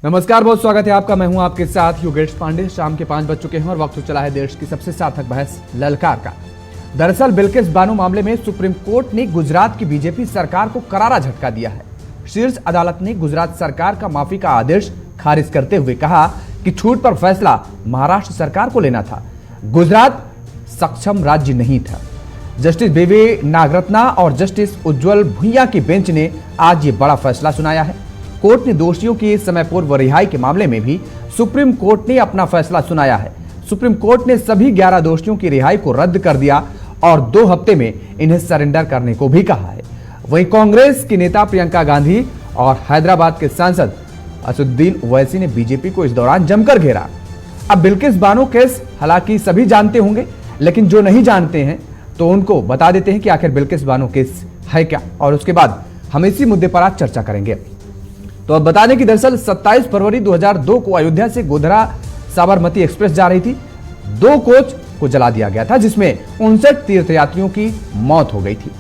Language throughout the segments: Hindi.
नमस्कार, बहुत स्वागत है आपका। मैं हूं आपके साथ योगेश पांडे। शाम के 5 बज चुके हैं और वक्त हो चला है देश की सबसे सार्थक बहस ललकार का। दरअसल बिल्किस बानो मामले में सुप्रीम कोर्ट ने गुजरात की बीजेपी सरकार को करारा झटका दिया है। शीर्ष अदालत ने गुजरात सरकार का माफी का आदेश खारिज करते हुए कहा कि छूट पर फैसला महाराष्ट्र सरकार को लेना था। गुजरात सक्षम राज्य नहीं था। जस्टिस बीवी नागरत्ना और जस्टिस उज्जवल भुइया की बेंच ने आज ये बड़ा फैसला सुनाया है। कोर्ट ने दोषियों की समय पूर्व रिहाई के मामले में भी सुप्रीम कोर्ट ने अपना फैसला सुनाया है। सुप्रीम कोर्ट ने सभी 11 दोषियों की रिहाई को रद्द कर दिया और 2 हफ्ते में इन्हें सरेंडर करने को भी कहा है। वहीं कांग्रेस की नेता प्रियंका गांधी और हैदराबाद के सांसद असदुद्दीन ओवैसी ने बीजेपी को इस दौरान जमकर घेरा। अब बिल्किस बानो केस हालांकि सभी जानते होंगे, लेकिन जो नहीं जानते हैं तो उनको बता देते हैं कि आखिर बिल्किस बानो केस है क्या, और उसके बाद हम इसी मुद्दे पर आज चर्चा करेंगे। तो अब बता दें कि दरअसल 27 फरवरी 2002 को अयोध्या से गोधरा साबरमती एक्सप्रेस जा रही थी। 2 कोच को जला दिया गया था, जिसमें 59 तीर्थयात्रियों की मौत हो गई थी।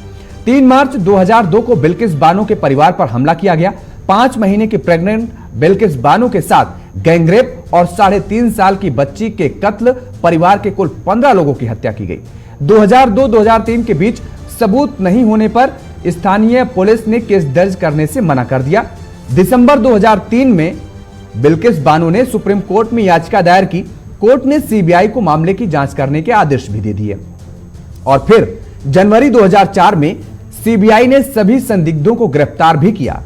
3 मार्च 2002 को बिल्किस बानो के परिवार पर हमला किया गया। 5 महीने की प्रेग्नेंट बिल्किस बानो के साथ गैंगरेप और 3.5 साल की बच्ची के कत्ल, परिवार के कुल 15 लोगों की हत्या की गई। 2002-2003 के बीच सबूत नहीं होने पर स्थानीय पुलिस ने केस दर्ज करने से मना कर दिया। दिसंबर 2003 में बिल्किस बानो ने सुप्रीम कोर्ट में याचिका दायर की। कोर्ट ने सीबीआई को मामले की जांच करने के आदेश भी दे दिए और फिर जनवरी 2004 में सीबीआई ने सभी संदिग्धों को गिरफ्तार भी किया।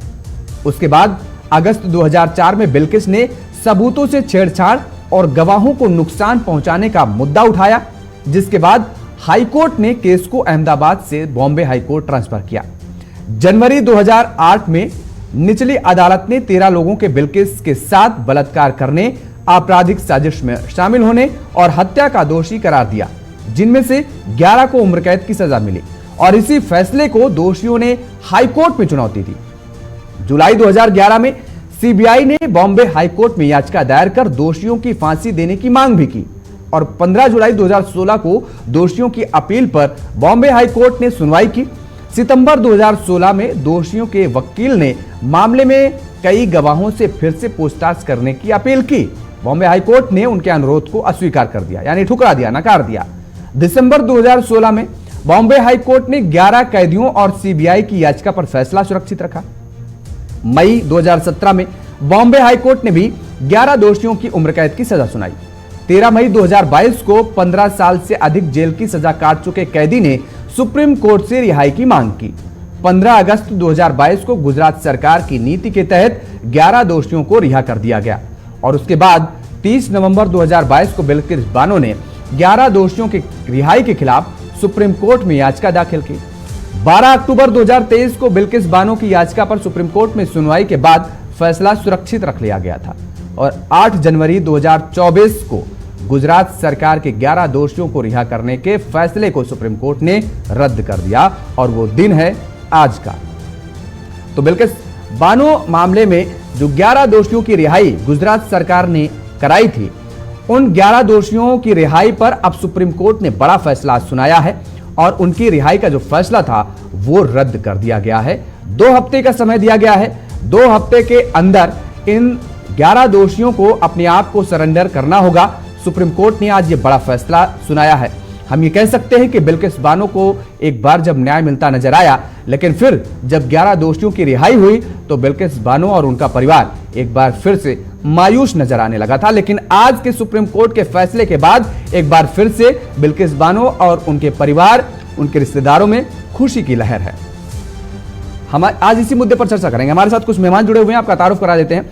उसके बाद अगस्त 2004 में बिल्किस ने सबूतों से छेड़छाड़ और गवाहों को नुकसान पहुंचाने का मुद्दा उठाया, जिसके बाद हाईकोर्ट ने केस को अहमदाबाद से बॉम्बे हाईकोर्ट ट्रांसफर किया। जनवरी 2008 में निचली अदालत ने 13 लोगों के बिल्किस के साथ बलात्कार करने, आपराधिक साजिश में शामिल होने और हत्या का दोषी करार दिया, जिनमें से 11 को उम्र कैद की सजा मिली और इसी फैसले को दोषियों ने हाईकोर्ट में चुनौती दी। जुलाई 2011 में सीबीआई ने बॉम्बे हाईकोर्ट में याचिका दायर कर दोषियों की फांसी देने की मांग भी की और 15 जुलाई 2016 को दोषियों की अपील पर बॉम्बे हाईकोर्ट ने सुनवाई की। सितंबर 2016 में दोषियों के वकील ने मामले में कई गवाहों से फिर से पूछताछ करने की अपील की। बॉम्बे हाईकोर्ट ने उनके अनुरोध को अस्वीकार कर दिया, यानी ठुकरा दिया, नकार दिया। दिसंबर 2016 में बॉम्बे हाईकोर्ट ने 11 कैदियों और सीबीआई की याचिका पर फैसला सुरक्षित रखा। मई 2017 में बॉम्बे हाईकोर्ट ने भी 11 दोषियों की उम्र कैद की सजा सुनाई। 13 मई 2022 को 15 साल से अधिक जेल की सजा काट चुके कैदी ने सुप्रीम कोर्ट से रिहाई की मांग की। 15 अगस्त 2022 को गुजरात सरकार की नीति के तहत 11 दोषियों को रिहा कर दिया गया और उसके बाद 30 नवंबर 2022 को बिल्किस बानो ने 11 दोषियों की रिहाई के खिलाफ सुप्रीम कोर्ट में याचिका दाखिल की। 12 अक्टूबर 2023 को बिल्किस बानो की याचिका पर सुप्रीम कोर्ट में सुनवाई के बाद फैसला सुरक्षित रख लिया गया था और 8 जनवरी 2024 को गुजरात सरकार के 11 दोषियों को रिहा करने के फैसले को सुप्रीम कोर्ट ने रद्द कर दिया और वो दिन है आज का। तो बिल्किस बानो मामले में जो 11 दोषियों की रिहाई गुजरात सरकार ने कराई थी, उन 11 दोषियों की रिहाई पर अब सुप्रीम कोर्ट ने बड़ा फैसला सुनाया है और उनकी रिहाई का जो फैसला था वो रद्द कर दिया गया है। 2 हफ्ते का समय दिया गया है। 2 हफ्ते के अंदर इन 11 दोषियों को अपने आप को सरेंडर करना होगा। सुप्रीम कोर्ट ने आज ये बड़ा फैसला सुनाया है। हम ये कह सकते हैं कि बिल्किस बानो को एक बार जब न्याय मिलता नजर आया, लेकिन फिर जब 11 दोषियों की रिहाई हुई तो बिल्किस बानो और उनका परिवार एक बार फिर से मायूस नजर आने लगा था। लेकिन आज के सुप्रीम कोर्ट के फैसले के बाद एक बार फिर से बिल्किस बानो और उनके परिवार, उनके रिश्तेदारों में खुशी की लहर है। हम आज इसी मुद्दे पर चर्चा करेंगे। हमारे साथ कुछ मेहमान जुड़े हुए हैं, आपका तारुफ करा देते हैं।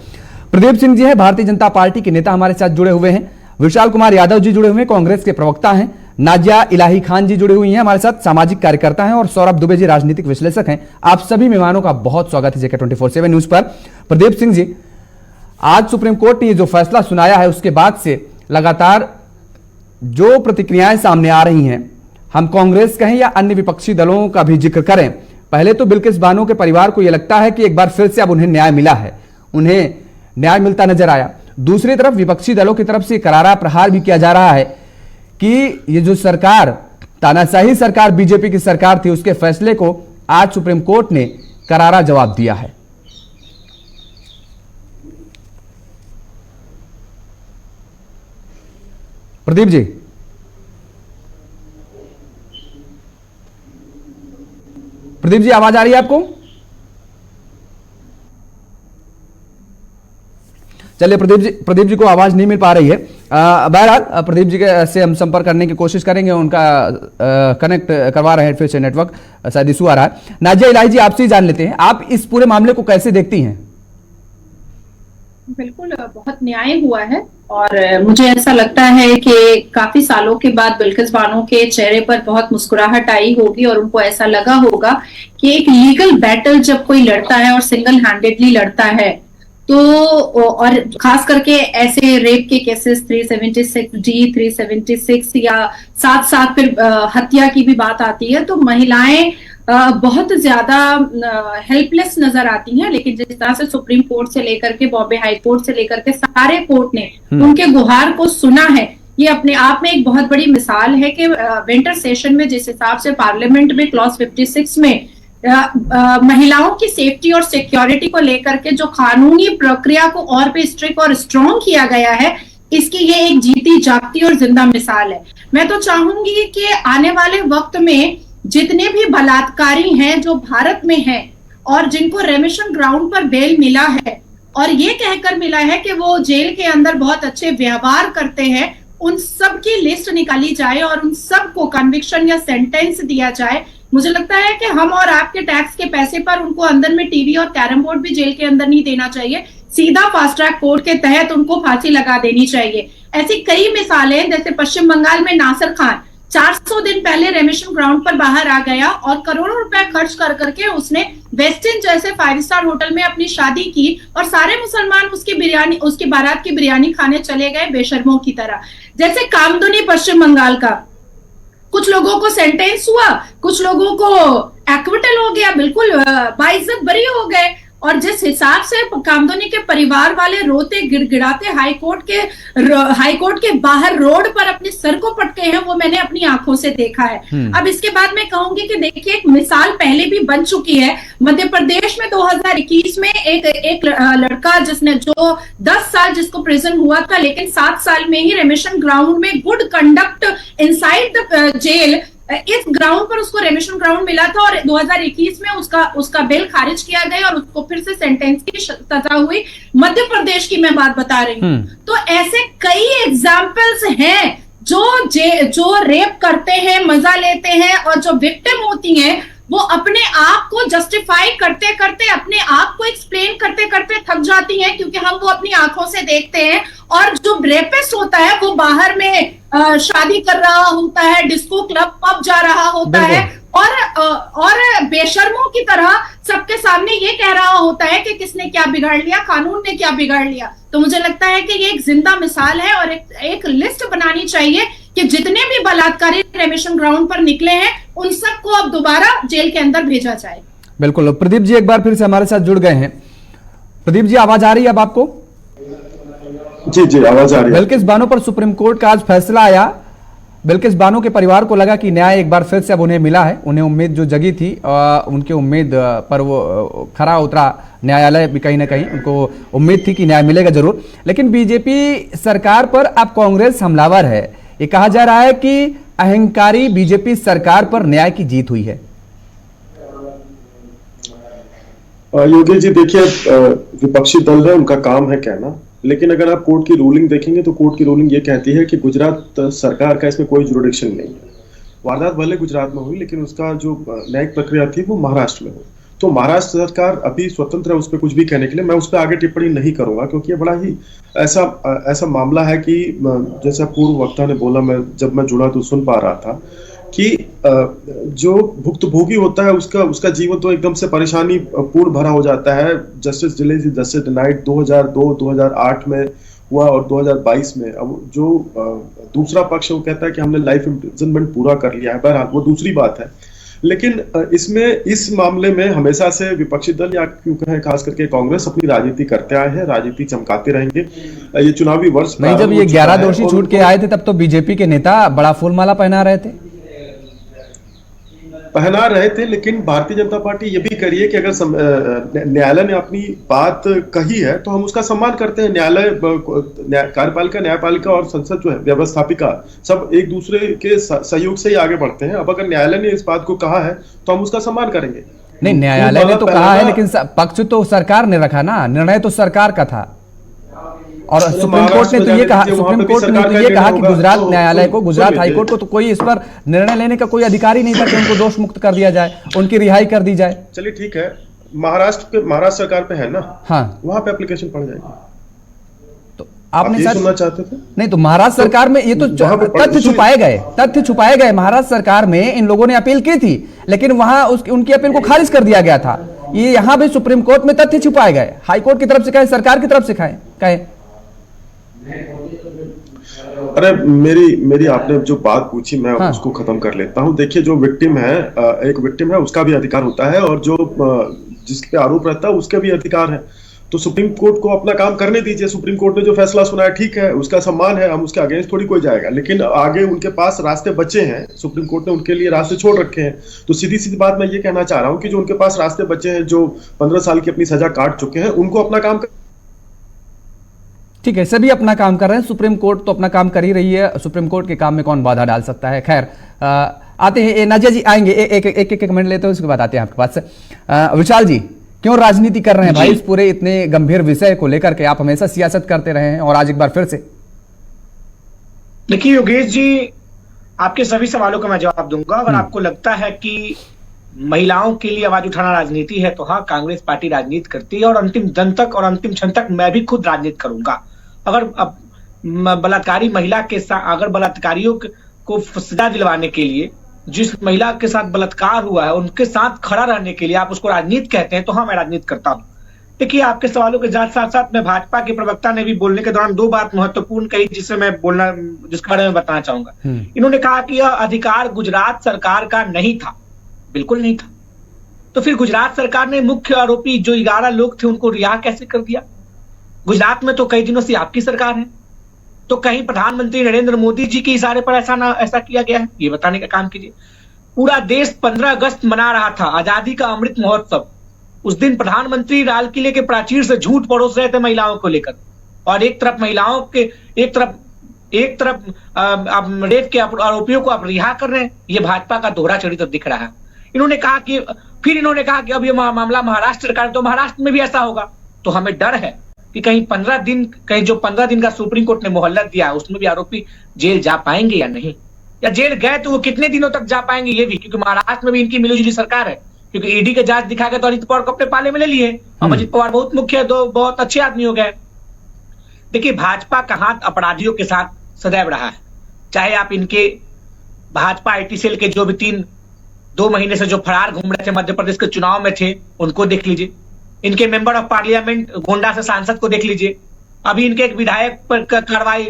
प्रदीप सिंह जी हैं, भारतीय जनता पार्टी के नेता हमारे साथ जुड़े हुए हैं। विशाल कुमार यादव जी जुड़े हुए हैं, कांग्रेस के प्रवक्ता हैं। नाजिया इलाही खान जी जुड़ी हुई हैं हमारे साथ, सामाजिक कार्यकर्ता हैं। और सौरभ दुबे जी राजनीतिक विश्लेषक हैं। आप सभी मेहमानों का बहुत स्वागत है जेके 24/7 न्यूज पर। प्रदीप सिंह जी, आज सुप्रीम कोर्ट ने ये जो फैसला सुनाया है उसके बाद से लगातार जो प्रतिक्रियाएं सामने आ रही हैं, हम कांग्रेस कहें या अन्य विपक्षी दलों का भी जिक्र करें, पहले तो बिल्किस बानो के परिवार को यह लगता है कि एक बार फिर से अब उन्हें न्याय मिला है, उन्हें न्याय मिलता नजर आया। दूसरी तरफ विपक्षी दलों की तरफ से करारा प्रहार भी किया जा रहा है कि ये जो सरकार, तानाशाही सरकार बीजेपी की सरकार थी, उसके फैसले को आज सुप्रीम कोर्ट ने करारा जवाब दिया है। प्रदीप जी, प्रदीप जी आवाज आ रही है आपको? चलिए, प्रदीप जी को आवाज नहीं मिल पा रही है। बहरहाल प्रदीप जी के से हम संपर्क करने की कोशिश करेंगे, उनका कनेक्ट करवा रहे हैं फिर से, नेटवर्क शायद इशू आ रहा है। नाजिया इलाही जी, आपसे ही जान लेते हैं, आप इस पूरे मामले को कैसे देखती हैं? बिल्कुल बहुत न्याय हुआ है और मुझे ऐसा लगता है कि काफी सालों के बाद बिल्किस बानो के चेहरे पर बहुत मुस्कुराहट आई होगी और उनको ऐसा लगा होगा कि एक लीगल बैटल जब कोई लड़ता है और सिंगल हैंडेडली लड़ता है तो, और खास करके ऐसे रेप के केसेस 376D 376 या साथ साथ फिर हत्या की भी बात आती है, तो महिलाएं बहुत ज्यादा हेल्पलेस नजर आती हैं। लेकिन जिस तरह से सुप्रीम कोर्ट से लेकर के बॉम्बे हाई कोर्ट से लेकर के सारे कोर्ट ने उनके गुहार को सुना है, ये अपने आप में एक बहुत बड़ी मिसाल है कि विंटर सेशन में जिस हिसाब से पार्लियामेंट में क्लॉज 56 में महिलाओं की सेफ्टी और सिक्योरिटी को लेकर के जो कानूनी प्रक्रिया को और भी स्ट्रिक्ट और स्ट्रॉन्ग किया गया है, इसकी ये एक जीती जागती और जिंदा मिसाल है। मैं तो चाहूंगी कि आने वाले वक्त में जितने भी बलात्कारी हैं जो भारत में हैं और जिनको रेमिशन ग्राउंड पर बेल मिला है और ये कहकर मिला है कि वो जेल के अंदर बहुत अच्छे व्यवहार करते हैं, उन सब की लिस्ट निकाली जाए और उन सबको कन्विक्शन या सेंटेंस दिया जाए। मुझे लगता है कि हम और आपके टैक्स के पैसे पर उनको अंदर में टीवी और कैरम बोर्ड भी जेल के अंदर नहीं देना चाहिए, सीधा फास्ट ट्रैक कोर्ट के तहत उनको फांसी लगा देनी चाहिए। ऐसी कई मिसालें, जैसे पश्चिम बंगाल में नासिर खान 400 दिन पहले रेमिशन ग्राउंड पर बाहर आ गया और करोड़ों रुपए खर्च कर करके उसने वेस्टिन जैसे 5 स्टार होटल में अपनी शादी की और सारे मुसलमान उसकी बारात की बिरयानी खाने चले गए बेशर्मों की तरह। जैसे कामदुनी पश्चिम बंगाल का, कुछ लोगों को सेंटेंस हुआ, कुछ लोगों को एक्विटल हो गया, बिल्कुल बाइज्जत बरी हो गए। और जिस हिसाब से कामदुनी के परिवार वाले रोते गिड़गिड़ाते हाईकोर्ट के बाहर रोड पर अपने सर को पटके हैं, वो मैंने अपनी आंखों से देखा है। अब इसके बाद मैं कहूंगी कि देखिए, एक मिसाल पहले भी बन चुकी है। मध्य प्रदेश में 2021 में एक लड़का जिसने जो 10 साल जिसको प्रिजन हुआ था, लेकिन 7 साल में ही रेमिशन ग्राउंड में good conduct inside the jail, इस ग्राउंड पर उसको रेमिशन ग्राउंड मिला था और 2021 में उसका बेल खारिज किया गया और उसको फिर से सेंटेंस की सजा हुई। मध्य प्रदेश की मैं बात बता रही हूँ। तो ऐसे कई एग्जाम्पल्स हैं जो रेप करते हैं, मजा लेते हैं और जो विक्टिम होती हैं वो अपने आप को जस्टिफाई करते करते, अपने आप को एक्सप्लेन करते करते थक जाती हैं, क्योंकि हम वो अपनी आंखों से देखते हैं। और जो रेपिस्ट होता है वो बाहर में शादी कर रहा होता है, डिस्को क्लब पब जा रहा होता है और बेशर्मों की तरह सबके सामने ये कह रहा होता है कि किसने क्या बिगाड़ लिया, कानून ने क्या बिगाड़ लिया। तो मुझे लगता है कि ये एक जिंदा मिसाल है और एक लिस्ट बनानी चाहिए कि जितने भी बलात्कारी रेमिशन ग्राउंड पर निकले हैं उन सबको अब दोबारा जेल के अंदर भेजा जाए। बिल्कुल। प्रदीप जी एक बार फिर से हमारे साथ जुड़ गए हैं। प्रदीप जी आवाज आ रही है अब आपको? जी आवाज आ रही है। बिल्किस बानो पर सुप्रीम कोर्ट का आज फैसला आया। बिल्किस बानो के परिवार को लगा कि न्याय एक बार फिर से अब उन्हें मिला है। उन्हें उम्मीद जो जगी थी उनकी उम्मीद पर वो खरा उतरा न्यायालय भी, कहीं ना कहीं उनको उम्मीद थी कि न्याय मिलेगा जरूर। लेकिन बीजेपी सरकार पर अब कांग्रेस हमलावर है। ये कहा जा रहा है कि अहंकारी बीजेपी सरकार पर न्याय की जीत हुई है। योगी जी देखिए, विपक्षी दल है, उनका काम है कहना, लेकिन अगर आप कोर्ट की रूलिंग देखेंगे तो कोर्ट की रूलिंग ये कहती है कि गुजरात सरकार का इसमें कोई जुरिडिक्शन नहीं है। वारदात भले गुजरात में हुई, लेकिन उसका जो न्यायिक प्रक्रिया थी वो महाराष्ट्र में हुई। तो महाराष्ट्र सरकार अभी स्वतंत्र है उस पर कुछ भी कहने के लिए। मैं उस पर आगे टिप्पणी नहीं करूंगा, क्योंकि ये बड़ा ही ऐसा मामला है कि जैसा पूर्व वक्ता ने बोला, जब मैं जुड़ा तो सुन पा रहा था कि जो भुक्तभोगी होता है उसका जीवन तो एकदम से परेशानी पूर्ण भरा हो जाता है। जस्टिस डिले जस्टिस डिनाइड 2002-2008 में हुआ और 2022 में। अब जो दूसरा पक्ष है वो कहता है कि हमने लाइफ इम्प्रिजनमेंट पूरा कर लिया है। बहरहाल वो दूसरी बात है, लेकिन इस मामले में हमेशा से विपक्षी दल या क्यों कहें खास करके कांग्रेस अपनी राजनीति करते आए हैं, राजनीति चमकाते रहेंगे। ये चुनावी वर्ष नहीं, जब ये 11 दोषी छूट के आए थे तब तो बीजेपी के नेता बड़ा फूलमाला पहना रहे थे। पहना रहे थे, लेकिन भारतीय जनता पार्टी ये भी करी है कि अगर न्यायालय ने अपनी बात कही है तो हम उसका सम्मान करते हैं। न्यायालय, कार्यपालिका, न्यायपालिका और संसद जो है, व्यवस्थापिका, सब एक दूसरे के सहयोग से ही आगे बढ़ते हैं। अब अगर न्यायालय ने इस बात को कहा है तो हम उसका सम्मान करेंगे। नहीं, न्यायालय ने तो कहा है, लेकिन पक्ष तो सरकार ने रखा ना, निर्णय तो सरकार का था। और सुप्रीम कोर्ट ने तो ये कहा, सुप्रीम कोर्ट ने तो ये कहा कि गुजरात न्यायालय को, गुजरात हाईकोर्ट को तो कोई इस पर निर्णय लेने का कोई अधिकार ही नहीं था कि उनको दोष मुक्त कर दिया जाए, उनकी रिहाई कर दी जाए। चलिए ठीक है, महाराष्ट्र सरकार पे है ना, हाँ, वहां पे एप्लीकेशन पड़ जाएगी। तो आपने ये सुनना चाहते थे? नहीं, तो महाराष्ट्र सरकार में ये तो तथ्य छुपाए गए। महाराष्ट्र सरकार में इन लोगों ने अपील की थी, लेकिन वहां उनकी अपील को खारिज कर दिया गया था। ये यहाँ भी सुप्रीम कोर्ट में तथ्य छुपाए गए, हाईकोर्ट की तरफ से कहे, सरकार की तरफ से कहे। अरे मेरी आपने जो बात पूछी, मैं उसको खत्म कर लेता हूं। देखिए, जो विक्टिम है, एक विक्टिम है, उसका भी अधिकार होता है, और जो जिसके पे आरोप रहता है उसके भी अधिकार है। तो सुप्रीम कोर्ट को अपना काम करने दीजिए। सुप्रीम कोर्ट ने जो फैसला सुना है, ठीक है, उसका सम्मान है, हम उसके अगेंस्ट थोड़ी कोई जाएगा, लेकिन आगे उनके पास रास्ते बचे हैं। सुप्रीम कोर्ट ने उनके लिए रास्ते छोड़ रखे हैं। तो सीधी सीधी बात मैं ये कहना चाह रहा हूं कि जो उनके पास रास्ते बचे हैं, जो 15 साल की अपनी सजा काट चुके हैं, उनको अपना काम ठीक है, सभी अपना काम कर रहे हैं। सुप्रीम कोर्ट तो अपना काम कर ही रही है, सुप्रीम कोर्ट के काम में कौन बाधा डाल सकता है। खैर, आते हैं नाजिया जी, आएंगे, एक मिनट लेते हैं, उसके बाद आते हैं आपके पास। विशाल जी, क्यों राजनीति कर रहे हैं भाई इस पूरे इतने गंभीर विषय को लेकर के? आप हमेशा सियासत करते रहे हैं और आज एक बार फिर से। देखिए योगेश जी, आपके सभी सवालों का मैं जवाब दूंगा। अगर आपको लगता है कि महिलाओं के लिए आवाज उठाना राजनीति है, तो हाँ, कांग्रेस पार्टी राजनीति करती है, और अंतिम दिन तक और अंतिम क्षण तक मैं भी खुद राजनीति करूंगा। अगर बलात्कारी महिला के साथ, अगर बलात्कारियों को सजा दिलवाने के लिए, जिस महिला के साथ बलात्कार हुआ है उनके साथ खड़ा रहने के लिए आप उसको राजनीति कहते हैं, तो हाँ, मैं राजनीति करता हूं। देखिए, आपके सवालों के साथ साथ मैं भाजपा के प्रवक्ता ने भी बोलने के दौरान 2 बात महत्वपूर्ण कही, जिसके बारे में बताना चाहूंगा। इन्होंने कहा कि यह अधिकार गुजरात सरकार का नहीं था। बिल्कुल नहीं था। तो फिर गुजरात सरकार ने मुख्य आरोपी जो 11 लोग थे उनको रिहा कैसे कर दिया? गुजरात में तो कई दिनों से आपकी सरकार है, तो कहीं प्रधानमंत्री नरेंद्र मोदी जी के इशारे पर ऐसा किया गया है? ये बताने का काम कीजिए। पूरा देश 15 अगस्त मना रहा था, आजादी का अमृत महोत्सव। उस दिन प्रधानमंत्री लाल किले के प्राचीर से झूठ परोस रहे थे महिलाओं को लेकर, और एक तरफ महिलाओं के, एक तरफ रेप के आरोपियों को आप रिहा कर रहे हैं। ये भाजपा का दोहरा चरित्र दिख रहा है। इन्होंने कहा कि अब ये मामला महाराष्ट्र सरकार, तो महाराष्ट्र में भी ऐसा होगा। तो हमें डर है कि कहीं 15 दिन का सुप्रीम कोर्ट ने मोहलत दिया है, उसमें भी आरोपी जेल जा पाएंगे या नहीं, या जेल गए तो वो कितने दिनों तक जा पाएंगे, ये भी, क्योंकि महाराष्ट्र में भी इनकी मिलीजुली सरकार है। क्योंकि ईडी के जांच दिखा के तो अजित पवार को अपने पाले में ले लिए, और अजित पवार बहुत मुख्य है, तो बहुत अच्छे आदमी हो गए। देखिए, भाजपा का हाथ अपराधियों के साथ सदैव रहा है। चाहे आप इनके भाजपा आईटी सेल के जो भी 2 महीने से जो फरार घूम रहे थे, मध्य प्रदेश के चुनाव में थे, उनको देख लीजिए। इनके मेंबर ऑफ पार्लियामेंट गोंडा से सांसद को देख लीजिए। अभी इनके एक विधायक पर कार्रवाई,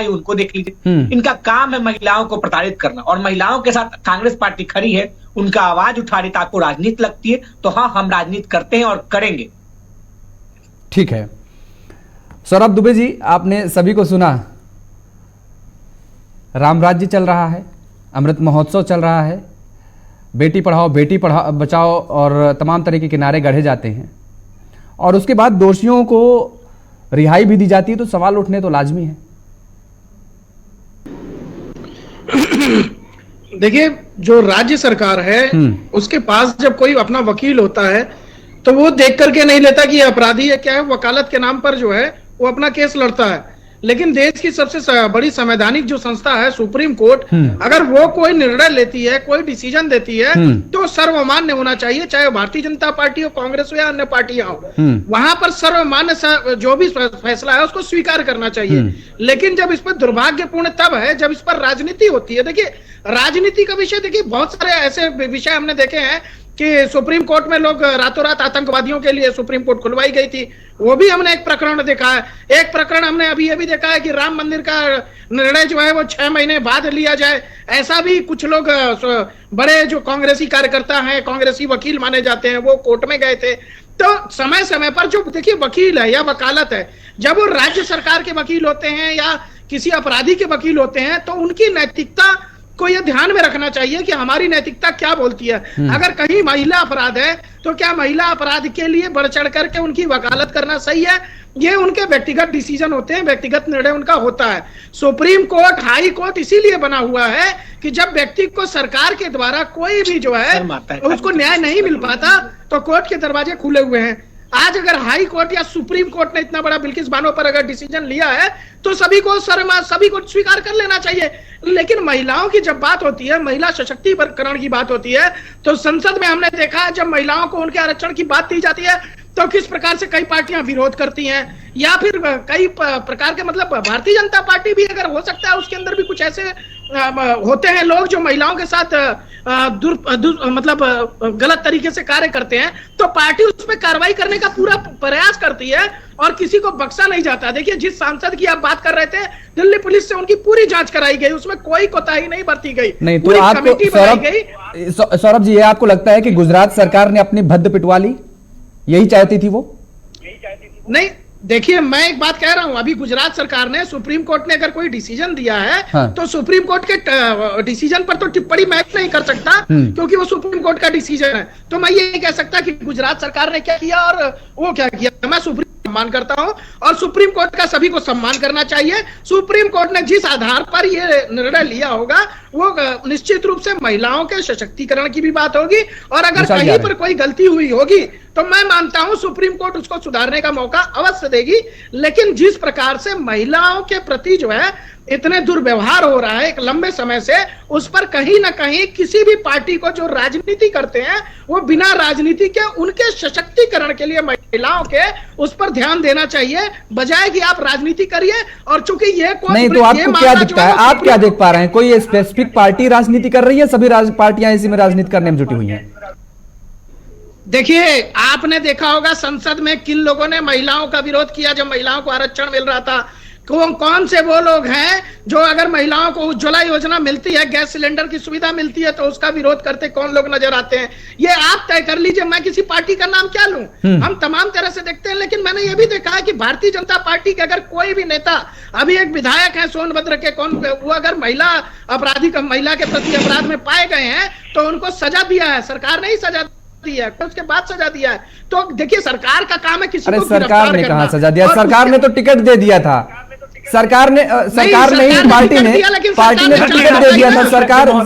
उनको देख लीजिए। इनका काम है महिलाओं को प्रताड़ित करना, और महिलाओं के साथ कांग्रेस पार्टी खड़ी है, उनका आवाज उठा रही। तो आपको राजनीति लगती है, तो हाँ, हम राजनीति करते हैं और करेंगे। ठीक है, सौरभ दुबे जी, आपने सभी को सुना। राम राज्य चल रहा है, अमृत महोत्सव चल रहा है, बेटी पढ़ाओ बेटी बचाओ और तमाम तरह के किनारे गढ़े जाते हैं, और उसके बाद दोषियों को रिहाई भी दी जाती है, तो सवाल उठने तो लाजमी है। देखिए, जो राज्य सरकार है उसके पास जब कोई अपना वकील होता है तो वो देख करके नहीं लेता कि ये अपराधी है क्या है, वकालत के नाम पर जो है वो अपना केस लड़ता है। लेकिन देश की सबसे बड़ी संवैधानिक जो संस्था है सुप्रीम कोर्ट, अगर वो कोई निर्णय लेती है, कोई डिसीजन देती है, तो सर्वमान्य होना चाहिए, चाहे भारतीय जनता पार्टी हो, कांग्रेस हो या अन्य पार्टियां हो। वहां पर सर्वमान्य जो भी फैसला है उसको स्वीकार करना चाहिए। लेकिन जब इस पर दुर्भाग्यपूर्ण तब है जब इस पर राजनीति होती है। देखिए, राजनीति का विषय, देखिए बहुत सारे ऐसे विषय हमने देखे हैं कि सुप्रीम कोर्ट में लोग रातों रात आतंकवादियों के लिए सुप्रीम कोर्ट खुलवाई गई थी, वो भी हमने एक प्रकरण देखा है। एक प्रकरण हमने अभी ये भी देखा है कि राम मंदिर का निर्णय जो है वो 6 महीने बाद लिया जाए, ऐसा भी कुछ लोग बड़े जो कांग्रेसी कार्यकर्ता हैं, कांग्रेसी वकील माने जाते हैं, वो कोर्ट में गए थे। तो समय समय पर जो देखिए वकील है या वकालत है, जब वो राज्य सरकार के वकील होते हैं या किसी अपराधी के वकील होते हैं, तो उनकी नैतिकता को यह ध्यान में रखना चाहिए कि हमारी नैतिकता क्या बोलती है। अगर कहीं महिला अपराध है तो क्या महिला अपराध के लिए बढ़ चढ़ करके उनकी वकालत करना सही है? ये उनके व्यक्तिगत डिसीजन होते हैं, व्यक्तिगत निर्णय उनका होता है। सुप्रीम कोर्ट, हाई कोर्ट इसीलिए बना हुआ है कि जब व्यक्ति को सरकार के द्वारा कोई भी जो है उसको न्याय नहीं मिल पाता तो कोर्ट के दरवाजे खुले हुए हैं। आज अगर हाई कोर्ट या सुप्रीम कोर्ट ने इतना बड़ा बिल्किस बानो पर अगर डिसीजन लिया है तो सभी को स्वीकार कर लेना चाहिए। लेकिन महिलाओं की जब बात होती है, महिला सशक्तिकरण की बात होती है, तो संसद में हमने देखा है जब महिलाओं को उनके आरक्षण की बात की जाती है तो किस प्रकार से कई पार्टियां विरोध करती हैं, या फिर कई प्रकार के मतलब भारतीय जनता पार्टी भी अगर हो सकता है उसके अंदर भी कुछ ऐसे होते हैं लोग जो महिलाओं के साथ मतलब गलत तरीके से कार्य करते हैं, तो पार्टी उस पर कार्रवाई करने का पूरा प्रयास करती है और किसी को बख्शा नहीं जाता। देखिए, जिस सांसद की आप बात कर रहे थे, दिल्ली पुलिस से उनकी पूरी जांच कराई गई, उसमें कोई कोताही नहीं बरती गई। नहीं तो आपको सौरभ जी, ये आपको लगता है कि गुजरात सरकार ने अपनी भद्द पिटवा ली, यही चाहती थी वो? नहीं, देखिए मैं एक बात कह रहा हूं, अभी गुजरात सरकार ने, सुप्रीम कोर्ट ने अगर कोई डिसीजन दिया है तो सुप्रीम कोर्ट के डिसीजन पर तो टिप्पणी मैं नहीं कर सकता क्योंकि वो सुप्रीम कोर्ट का डिसीजन है। तो मैं ये नहीं कह सकता कि गुजरात सरकार ने क्या किया और वो क्या किया। मैं सुप्रीम सम्मान करता हूं और सुप्रीम कोर्ट का सभी को सम्मान करना चाहिए। सुप्रीम कोर्ट ने जिस आधार पर ये निर्णय लिया होगा वो निश्चित रूप से महिलाओं के सशक्तिकरण की भी बात होगी, और अगर कहीं पर कोई गलती हुई होगी तो मैं मानता हूं सुप्रीम कोर्ट उसको सुधारने का मौका अवश्य देगी। लेकिन जिस प्रकार से महिलाओं के प्रति जो है इतने दुर्व्यवहार हो रहा है एक लंबे समय से, उस पर कहीं ना कहीं किसी भी पार्टी को जो राजनीति करते हैं वो बिना राजनीति के उनके सशक्तिकरण के लिए महिलाओं के उस पर ध्यान देना चाहिए, बजाय कि आप राजनीति करिए। और चूंकि ये नहीं, तो आपको क्या दिखता है, आप क्या देख पा रहे हैं? कोई स्पेसिफिक पार्टी राजनीति कर रही है? सभी पार्टियां इसी में राजनीति करने में जुटी हुई हैं। देखिए, आपने देखा होगा संसद में किन लोगों ने महिलाओं का विरोध किया जब महिलाओं को आरक्षण मिल रहा था। कौन से वो लोग हैं जो अगर महिलाओं को उज्ज्वला योजना मिलती है, गैस सिलेंडर की सुविधा मिलती है, तो उसका विरोध करते कौन लोग नजर आते हैं? ये आप तय कर लीजिए, मैं किसी पार्टी का नाम क्या लूं। हम तमाम तरह से देखते हैं, लेकिन मैंने ये भी देखा है कि भारतीय जनता पार्टी के अगर कोई भी नेता, अभी एक विधायक है सोनभद्र के, वो अगर महिला के प्रति अपराध में पाए गए हैं तो उनको सजा दिया है, सरकार ने ही सजा दिया है, उसके बाद सजा दिया है। तो देखिए, सरकार का काम है किसी को सरकार ने कहां सजा दिया? सरकार ने तो टिकट दे दिया था, सरकार नहीं, पार्टी ने टिकट दे दिया था।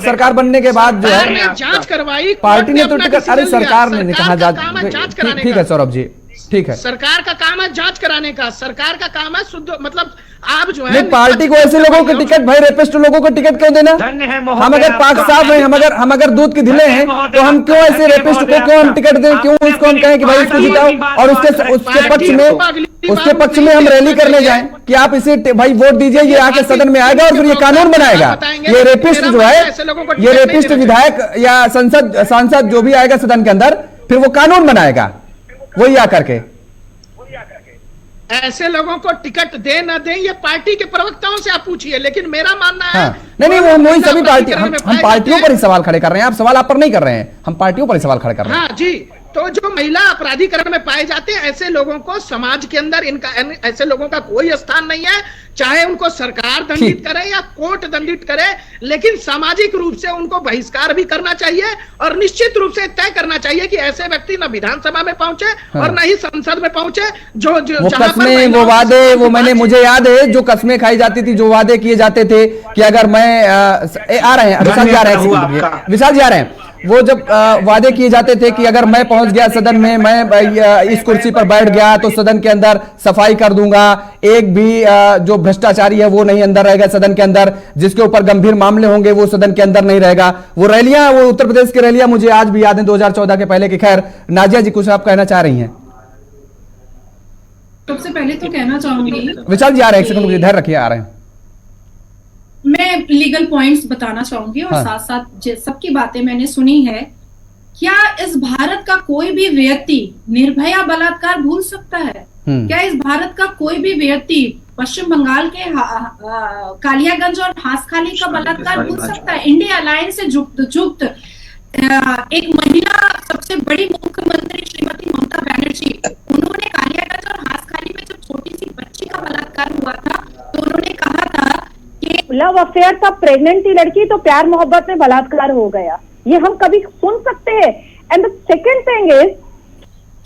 सरकार बनने के बाद जो है जांच करवाई पार्टी ने तो टिकट, अरे सरकार ने कहा जांच, ठीक है सौरभ जी, ठीक है, सरकार का काम है जांच कराने का, सरकार का काम है शुद्ध, मतलब आप जो है पार्टी को ऐसे लोगों के टिकट, भाई रेपिस्ट लोगों को टिकट क्यों देना? हम अगर पाक साफ हैं, हम अगर दूध के धिले हैं, तो हम क्यों ऐसे रेपिस्ट को क्यों हम टिकट दें? क्यों उसको हम कहें कि भाई इसको जिताओ और उसके पक्ष में हम रैली करने जाएं कि आप इसे भाई वोट दीजिए, ये आके सदन में आएगा और फिर ये कानून बनाएगा। ये रेपिस्ट जो है, ये रेपिस्ट विधायक या सांसद जो भी आएगा सदन के अंदर, फिर वो कानून बनाएगा वही आकर के। ऐसे लोगों को टिकट दे ना दे ये पार्टी के प्रवक्ताओं से आप पूछिए, लेकिन मेरा मानना है नहीं, वो वही सभी पार्टी, हम पार्टियों पर ही सवाल खड़े कर रहे हैं, आप सवाल आप पर नहीं कर रहे हैं, हम पार्टियों पर ही सवाल खड़े कर रहे हैं। हाँ जी, तो जो महिला अपराधीकरण में पाए जाते हैं ऐसे लोगों को समाज के अंदर ऐसे लोगों का कोई स्थान नहीं है, चाहे उनको सरकार दंडित करे या कोर्ट दंडित करे, लेकिन सामाजिक रूप से उनको बहिष्कार भी करना चाहिए और निश्चित रूप से तय करना चाहिए कि ऐसे व्यक्ति न विधानसभा में पहुंचे और न ही संसद में पहुंचे। जो कस्में, वो वादे, वो मुझे याद है जो कस्में खाई जाती थी, जो वादे किए जाते थे कि अगर मैं आ रहे हैं विशाल जी आ रहे हैं, वो जब वादे किए जाते थे कि अगर मैं पहुंच गया सदन में, मैं इस कुर्सी पर बैठ गया तो सदन के अंदर सफाई कर दूंगा, एक भी जो भ्रष्टाचारी है वो नहीं अंदर रहेगा सदन के अंदर, जिसके ऊपर गंभीर मामले होंगे वो सदन के अंदर नहीं रहेगा। वो रैलियां, वो उत्तर प्रदेश की रैलियां मुझे आज भी याद है 2014 के पहले की। खैर नाजिया जी कुछ आप कहना चाह रही हैं? सबसे पहले तो कहना चाहूंगी, विशाल जी आ रहे हैं, एक सेकंड मुझे धैर्य रखिए, आ रहे हैं। मैं लीगल पॉइंट्स बताना चाहूंगी और साथ साथ सबकी बातें मैंने सुनी है। क्या इस भारत का कोई भी व्यक्ति निर्भया बलात्कार भूल सकता है? क्या इस भारत का कोई भी व्यक्ति पश्चिम बंगाल के कालियागंज और हासखाली का बलात्कार भूल सकता है? इंडिया अलायंस से जुक्त एक महिला सबसे बड़ी मुख्यमंत्री श्रीमती ममता बनर्जी, उन्होंने कालियागंज और हासखाली में जब छोटी सी बच्ची का बलात्कार हुआ था तो उन्होंने कहा था कि लव अफेयर था, प्रेग्नेंट थी लड़की तो प्यार मोहब्बत में बलात्कार हो गया, ये हम कभी सुन सकते हैं? And the second thing is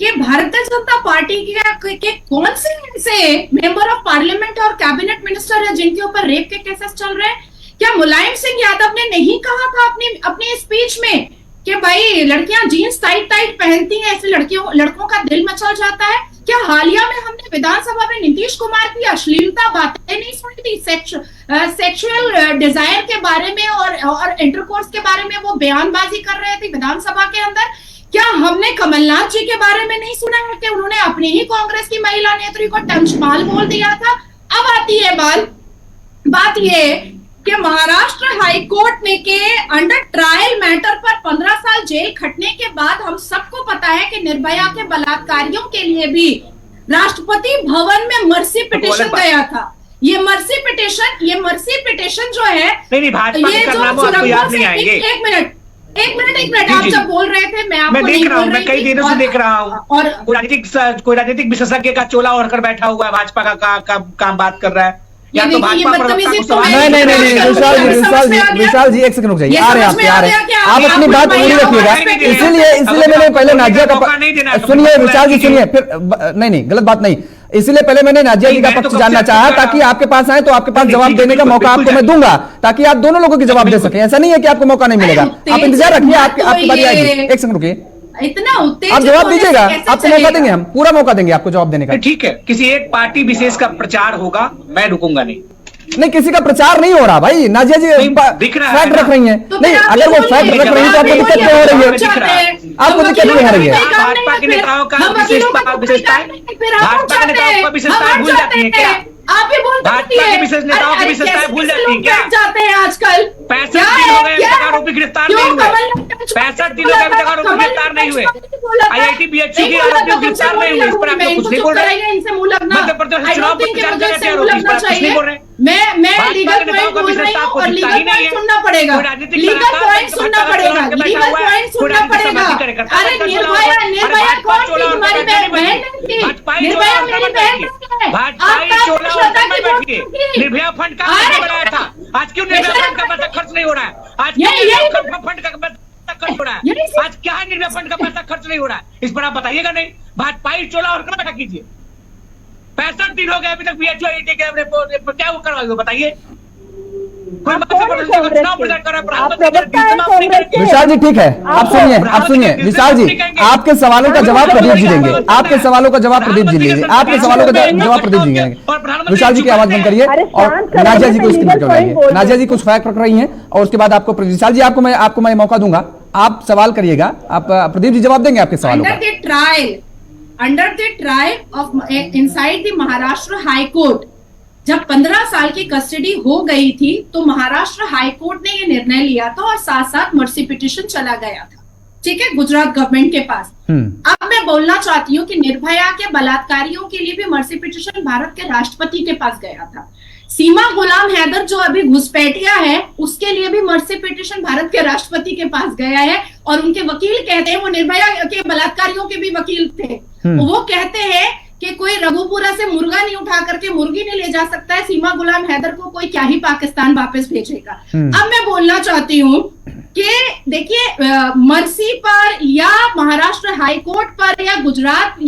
कि भारतीय जनता पार्टी के कौन से ऐसे मेंबर ऑफ पार्लियामेंट और कैबिनेट मिनिस्टर है जिनके ऊपर रेप के केसेस चल रहे हैं? क्या मुलायम सिंह यादव ने नहीं कहा था अपनी स्पीच में कि भाई लड़कियां जीन्स टाइट पहनती हैं, ऐसे लड़कों का दिल मचल जाता है? क्या हालिया में हमने विधानसभा में नीतीश कुमार की अश्लीलता बातें नहीं सुनी थी? सेक्सुअल डिजायर के बारे में और इंटरकोर्स के बारे में वो बयानबाजी कर रहे थे विधानसभा के अंदर। क्या हमने कमलनाथ जी के बारे में नहीं सुना है कि उन्होंने अपनी ही कांग्रेस की महिला नेत्री को टंचमाल बोल दिया था? अब आती है बात ये कि महाराष्ट्र हाई कोर्ट ने के अंडर ट्रायल मैटर पर 15 साल जेल खटने के बाद हम सबको पता है कि निर्भया के बलात्कारियों के लिए भी राष्ट्रपति भवन में मर्सी पिटीशन गया था। ये मर्सी पिटीशन जो है, ये जो एक मिनट आप जब बोल रहे थे मैं आपको नहीं बोल रही, मैं कई दिनों से देख रहा हूँ और कोई राजनीतिक विशेषज्ञ का चोला ओढ़कर बैठा हुआ है, भाजपा का काम बात कर रहा है। या तो भाजपा नहीं विशाल जी एक सेकंड रुक जाइए, आ रहे हैं आप अपनी बात पूरी रखिएगा। इसीलिए मैंने पहले नाजिया का सुनिए, विशाल जी सुनिए, फिर नहीं गलत बात नहीं, इसलिए पहले मैंने नाजिया जी का पक्ष जानना चाहा ताकि आपके पास आए तो आपके पास जवाब देने का मौका आपको मैं दूंगा ताकि आप दोनों लोगों की जवाब दे सके। ऐसा नहीं है कि आपको मौका नहीं मिलेगा, आप इंतजार रखिए, आपकी बारी आएगी। एक सेकंड रुकिए, इतना आप जवाब दीजिएगा, आपको मौका देंगे, हम पूरा मौका देंगे आपको जवाब देने का। ठीक है, किसी एक पार्टी विशेष का प्रचार होगा, मैं रुकूंगा नहीं, किसी का प्रचार नहीं हो रहा भाई। नाजिया जी फैक्ट रख रही हैं, नहीं अगर वो फैक्ट रख रही है तो आपको दिक्कत क्या हो रही है? आपको दिक्कत क्या हो रही है? भाजपा के नेताओं का विशेषताएं भूल जाती है क्या? आप भी बोल भाजपा के विशेष नेताओं की विशेषताएं भूल जाती है क्या? जाते हैं आजकल 65 दिन हो गए आरोपी गिरफ्तार नहीं हुए, 65 दिन हो गए आरोपी गिरफ्तार नहीं हुए, IIT BHU के आरोपी गिरफ्तार नहीं हुए, इस पर आप कुछ नहीं बोल रहे हैं। मध्य प्रदेश चुनाव पर प्रचार कर रहे आरोपी, इस पर कुछ नहीं बोल रहे। मैं लीगल पॉइंट बोल रही हूं और लीगल पॉइंट सुनना पड़ेगा, लीगल पॉइंट सुनना पड़ेगा, लीगल पॉइंट सुनना पड़ेगा। अरे निर्भया कौन थी? तुम्हारी बहन थी, निर्भया मेरी बहन है। निर्भया फंड का बनाया था, आज क्यों निर्भया फंड का पैसा खर्च नहीं हो रहा है? आज क्यों निर्भया फंड का पैसा खर्च हो रहा है? आज क्या है निर्भया फंड का पैसा खर्च नहीं हो रहा है? इस पर आप बताइएगा नहीं? भाजपा चोला और बैठा कीजिए। 65 दिन हो गए अभी तक BHU IIT के क्या वो करवाएंगे बताइए? विशाल जी ठीक है, आप सुनिए विशाल जी, आपके सवालों का जवाब प्रदीप जी देंगे, आपके सवालों का जवाब प्रदीप जी लेंगे, आपके सवालों का जवाब प्रदीप जी देंगे। विशाल जी की आवाज बंद करिए और नाजिया जी को स्क्रीन पर बुलाइए। नाजिया जी कुछ फैक्ट रख रही हैं और उसके बाद आपको विशाल जी आपको मैं मौका दूंगा, आप सवाल करिएगा, आप प्रदीप जी जवाब देंगे आपके सवालों का। Under the trial of inside the Maharashtra high court, जब 15 साल की कस्टडी हो गई थी तो महाराष्ट्र हाई कोर्ट ने यह निर्णय लिया था और साथ साथ मर्सी पिटीशन चला गया था, ठीक है, गुजरात गवर्नमेंट के पास। अब मैं बोलना चाहती हूँ कि निर्भया के बलात्कारियों के लिए भी मर्सी पिटीशन भारत के राष्ट्रपति के पास गया था। सीमा गुलाम हैदर जो अभी घुसपैठिया है उसके लिए भी मर्सी पिटीशन भारत के राष्ट्रपति के पास गया है और उनके वकील कहते हैं, वो निर्भया के बलात्कारियों के भी वकील थे, वो कहते हैं कि कोई रघुपुरा से मुर्गा नहीं उठा करके मुर्गी नहीं ले जा सकता है, सीमा गुलाम हैदर को कोई क्या ही पाकिस्तान वापस भेजेगा। अब मैं बोलना चाहती हूँ कि देखिए मर्सी पर या महाराष्ट्र हाई कोर्ट पर या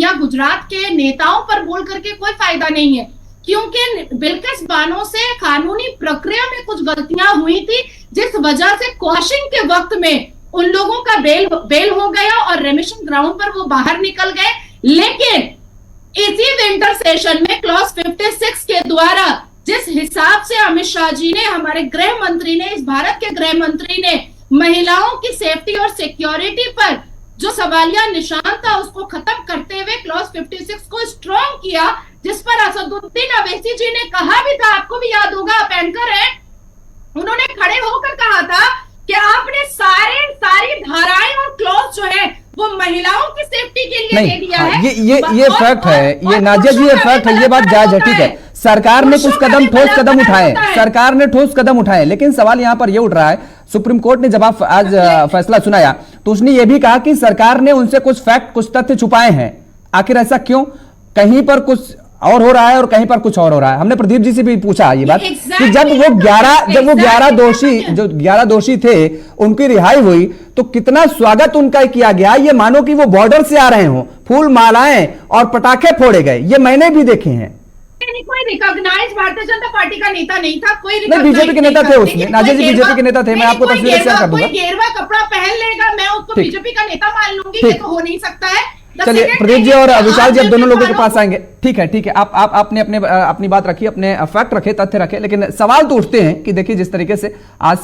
गुजरात के नेताओं पर बोल करके कोई फायदा नहीं है, क्योंकि बिल्किस बानो से कानूनी प्रक्रिया में कुछ गलतियां हुई थी जिस वजह से क्वाशिंग के वक्त में उन लोगों का बेल हो गया और रेमिशन ग्राउंड पर वो बाहर निकल गए। लेकिन इसी विंटर सेशन में क्लॉज 56 के द्वारा जिस हिसाब से अमित शाह जी ने, हमारे गृह मंत्री ने, इस भारत के गृह मंत्री ने महिलाओं की सेफ्टी और सिक्योरिटी पर जो सवालिया निशान था उसको खत्म करते हुए क्लॉज 56 को स्ट्रॉन्ग किया, जिस पर असदुद्दीन अवैसी जी ने कहा भी था, आपको भी याद होगा, आप एंकर हैं, उन्होंने खड़े होकर कहा था कि आपने सारी धाराएं और क्लॉज जो है वो महिलाओं की सेफ्टी के लिए दे दिया है। ये फैक्ट है, ये नाजिया जी ये फैक्ट है, ये बात जायज है, ठीक है। सरकार ने कुछ ठोस कदम उठाए, सरकार ने ठोस कदम उठाए, लेकिन सवाल यहां पर यह उठ रहा है, सुप्रीम कोर्ट ने जब आज फैसला सुनाया तो उसने यह भी कहा कि सरकार ने उनसे कुछ फैक्ट, कुछ तथ्य छुपाए हैं। आखिर ऐसा क्यों? कहीं पर कुछ और हो रहा है और कहीं पर कुछ और हो रहा है। हमने प्रदीप जी से भी पूछा ये बात कि जब वो 11 दोषी थे उनकी रिहाई हुई तो कितना स्वागत उनका किया गया, ये मानो कि वो बॉर्डर से आ रहे हो, फूल मालाएं और पटाखे फोड़े गए, ये मैंने भी देखे हैं। कोई रिकॉग्नाइज भारतीय जनता पार्टी का नेता नहीं था, कोई बीजेपी के नेता थे उसमें, नाजिया जी बीजेपी के नेता थे, मैं आपको तस्वीरें शेयर कर दूंगा। गेरुआ कपड़ा पहन लेगा मैं उसको बीजेपी का नेता मान लूंगी, ये तो हो नहीं सकता है। चलिए प्रदीप जी और विशाल जी अब दोनों लोगों के पास आएंगे। ठीक है आप आपने अपनी बात रखी, अपने फैक्ट रखे, तथ्य रखे, लेकिन सवाल तो उठते हैं कि देखिए जिस तरीके से आज